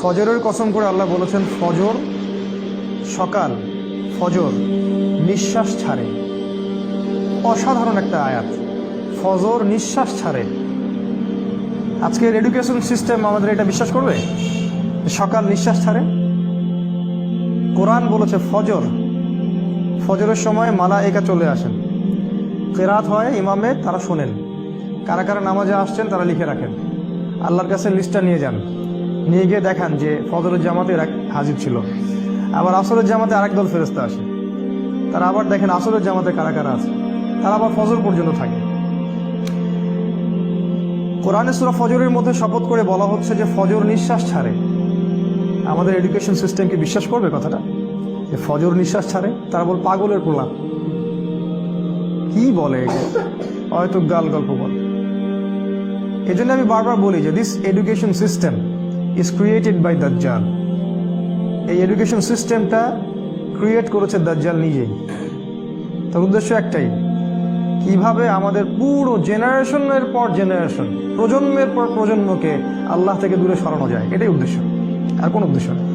ফজরের কসম করে আল্লাহ বলেছেন ফজর, সকাল, ফজর নিঃশ্বাস ছাড়ে। অসাধারণ একটা আয়াত, ফজর নিঃশ্বাস ছাড়ে। আজকের এডুকেশন সিস্টেম আমাদের এটা বিশ্বাস করবে? সকাল নিঃশ্বাস ছাড়ে। কোরআন বলেছে ফজর, ফজরের সময় মালায়েকা চলে আসেন, কেরাত হয় ইমামে, তারা শোনেন। কারা কারা নামাজে আসছেন তারা লিখে রাখেন, আল্লাহর কাছে লিস্টটা নিয়ে যান, নিয়ে গিয়ে দেখান যে ফজরের জামাতে হাজির ছিল। আবার আসরের জামাতে আরেক দল ফেরেশতা আসে, তারা আবার দেখেন আসরের জামাতে কারা কারা আছে, তারা আবার ফজর পর্যন্ত থাকে। কোরআনে সূরা ফজরের মধ্যে শপথ করে বলা হচ্ছে যে ফজর নিঃশ্বাস ছাড়ে। আমাদের এডুকেশন সিস্টেম কি বিশ্বাস করবে কথাটা, যে ফজর নিঃশ্বাস ছাড়ে? তারা বল পাগলের পোলা, কি বলে, হয়তো গাল গল্প বলে। এই জন্য আমি বারবার বলি যে this education system is created by দাজ্জাল। এই এডুকেশন সিস্টেমটা ক্রিয়েট করেছে দাজ্জাল নিজেই। তার উদ্দেশ্য একটাই, কিভাবে আমাদের পুরো জেনারেশনের পর জেনারেশন, প্রজন্মের পর প্রজন্মকে আল্লাহ থেকে দূরে সরানো যায়, এটাই উদ্দেশ্য, আর কোনো উদ্দেশ্য নেই।